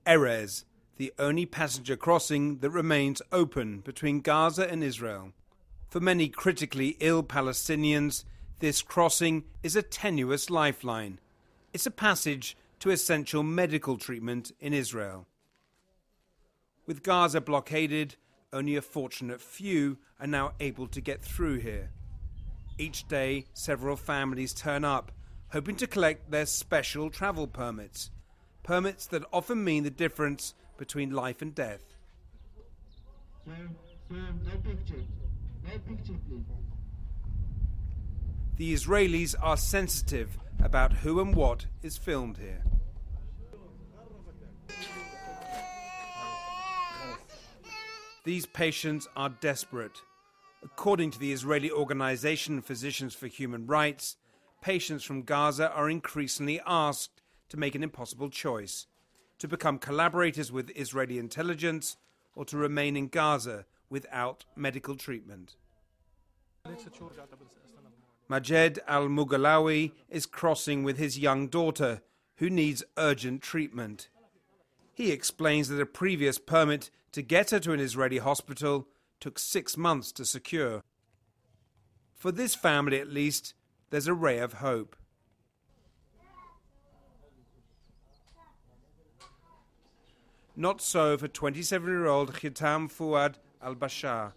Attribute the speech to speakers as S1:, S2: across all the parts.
S1: Erez, the only passenger crossing that remains open between Gaza and Israel. For many critically ill Palestinians, this crossing is a tenuous lifeline. It's a passage to essential medical treatment in Israel. With Gaza blockaded, only a fortunate few are now able to get through here. Each day, several families turn up, hoping to collect their special travel permits. Permits that often mean the difference between life and death.
S2: No picture. No picture, please.
S1: The Israelis are sensitive about who and what is filmed here. These patients are desperate. According to the Israeli organization Physicians for Human Rights, patients from Gaza are increasingly asked to make an impossible choice: to become collaborators with Israeli intelligence or to remain in Gaza without medical treatment. Majed al-Mughalawi is crossing with his young daughter, who needs urgent treatment. He explains that a previous permit to get her to an Israeli hospital took 6 months to secure. For this family, at least, there's a ray of hope. Not so for 27-year-old Khitam Fouad al-Bashar.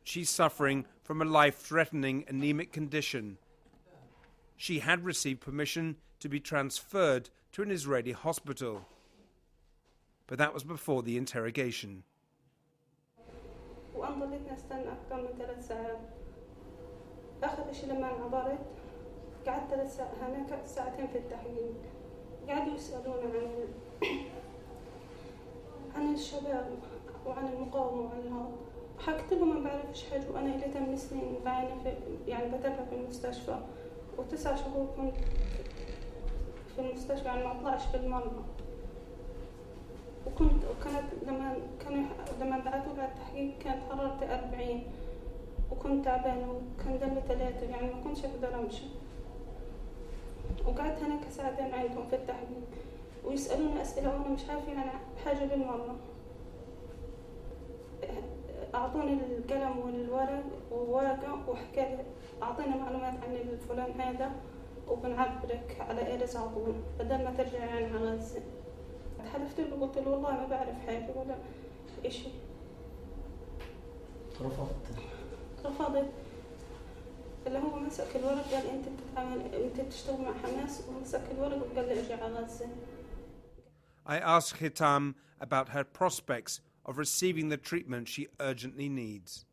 S1: She's suffering from a life-threatening anemic condition. She had received permission to be transferred to an Israeli hospital, but that was before the interrogation.
S3: وأنا ضليت نستنى أكثر من 3 ساعات. آخر شيء لما عبرت قعدت 3 ساعات هناك، 2 ساعات في التحقيق. قعدوا يسألونا عن الشباب وعن المقاومة وعن النهضة. حكيت لهم ما بعرفش حاجة، وأنا إلي 8 سنين بعاني يعني بتابع في المستشفى، و9 شهور كنت في المستشفى، يعني ما أطلعش بالمرة. وكانت لما بعثوا لي التحقيق كانت حرارتي 40، وكنت تعبانة وكان دمي 3، يعني ما كنتش أقدر أمشي. وقعدت هناك 2 ساعات عندهم في التحقيق ويسألوني أسئلة وأنا مش عارفة يعني حاجة بالمرة. أعطوني القلم وورقة وحكى أعطينا معلومات عن الفلان هذا وبنعبرك على إيرز عطول بدل ما ترجع يعني على غزة. حلفت له قلت له والله ما بعرف حاجة ولا إشي. رفضت. اللي هو مسك الورق قال أنت بتشتغل مع حماس، ومسك الورق وقال لي أرجع على غزة.
S1: I asked Khitam about her prospects of receiving the treatment she urgently needs.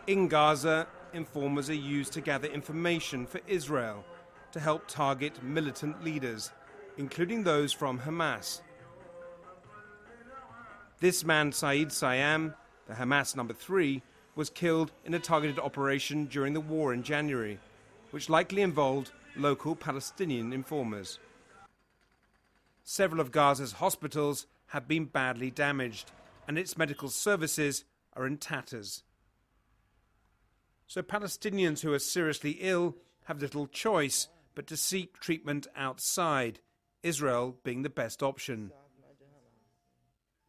S1: In Gaza, informers are used to gather information for Israel to help target militant leaders, including those from Hamas. This man, Saeed Sayam, the Hamas number 3, was killed in a targeted operation during the war in January, which likely involved local Palestinian informers. Several of Gaza's hospitals have been badly damaged, and its medical services are in tatters. So Palestinians who are seriously ill have little choice but to seek treatment outside, Israel being the best option.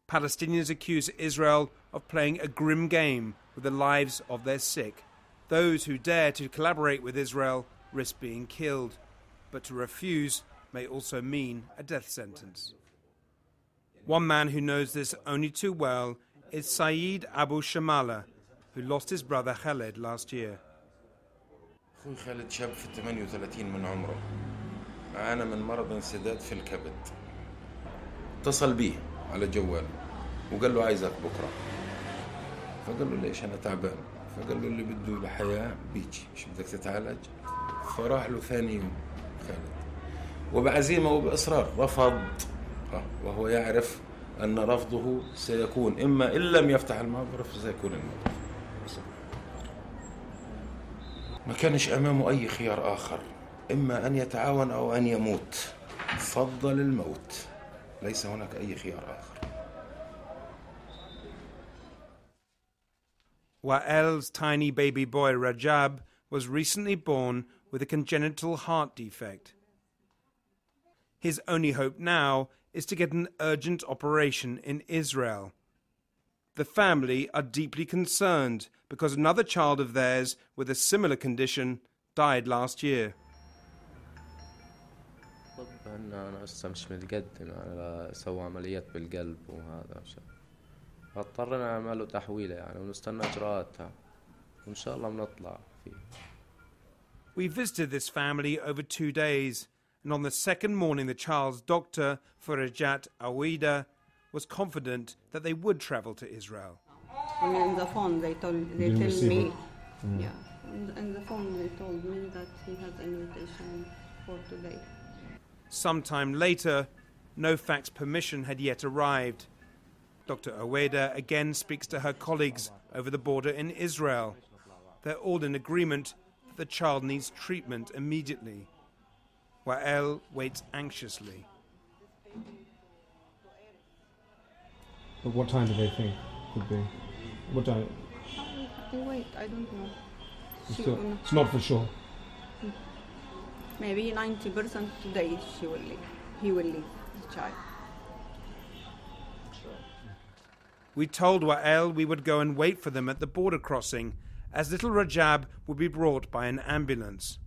S1: Palestinians accuse Israel of playing a grim game with the lives of their sick. Those who dare to collaborate with Israel risk being killed, but to refuse may also mean a death sentence. One man who knows this only too well is Saeed Abu Shamala, who lost his brother Khaled last year.
S4: أخوي خالد شاب في 38 من عمره، عانى من مرض انسداد في الكبد. اتصل بيه على جواله وقال له عايزك بكره. فقال له ليش أنا تعبان؟ فقال له اللي بده الحياة بيجي، مش بدك تتعالج؟ فراح له ثاني يوم خالد وبعزيمة وبإصرار رفض، وهو يعرف أن رفضه سيكون إما إن لم يفتح المنظر فسيكون الموت. ما كانش أمامه أي خيار آخر، إما أن يتعاون أو أن يموت. فضل الموت، ليس هناك أي خيار آخر.
S1: Wael's tiny baby boy Rajab was recently born with a congenital heart defect. His only hope now is to get an urgent operation in Israel. The family are deeply concerned because another child of theirs with a similar condition died last year.
S5: أنا هسه مش متقدم على سوى عمليات بالقلب وهذا فاضطرينا نعمل له تحويله يعني ونستنى إجراءاتها وإن شاء الله بنطلع فيه.
S1: We visited this family over 2 days, and on the second morning the child's doctor, Farajat Awida, was confident that they would travel to Israel.
S6: And on the phone they tell me, yeah, on the phone they told me that he has an invitation for today.
S1: Sometime later, no fax permission had yet arrived. Dr. Aweda again speaks to her colleagues over the border in Israel. They're all in agreement that the child needs treatment immediately. Wael waits anxiously.
S7: But what time do they think could be? What time?
S6: Wait, I don't know.
S7: It's not for sure.
S6: Maybe 90% today he will leave the child.
S1: We told Wael we would go and wait for them at the border crossing, as little Rajab would be brought by an ambulance.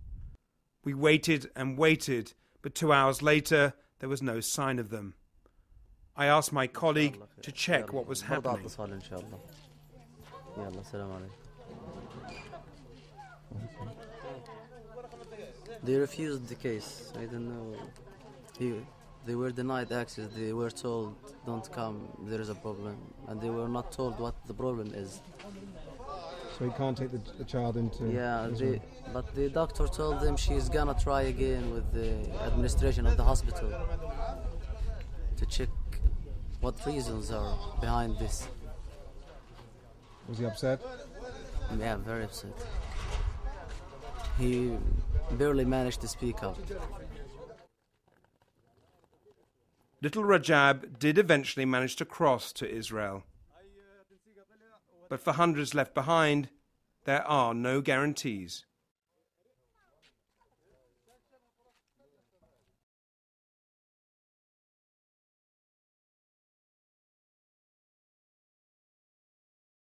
S1: We waited and waited, but 2 hours later there was no sign of them. I asked my colleague to check what was happening.
S8: They refused the case. I don't know. They were denied access. They were told, don't come, there is a problem. And they were not told what the problem is.
S7: So he can't take the child into...
S8: Yeah, but the doctor told them she's gonna try again with the administration of the hospital to check what reasons are behind this.
S7: Was he upset?
S8: Yeah, very upset. He barely managed to speak up.
S1: Little Rajab did eventually manage to cross to Israel. But for hundreds left behind, there are no guarantees.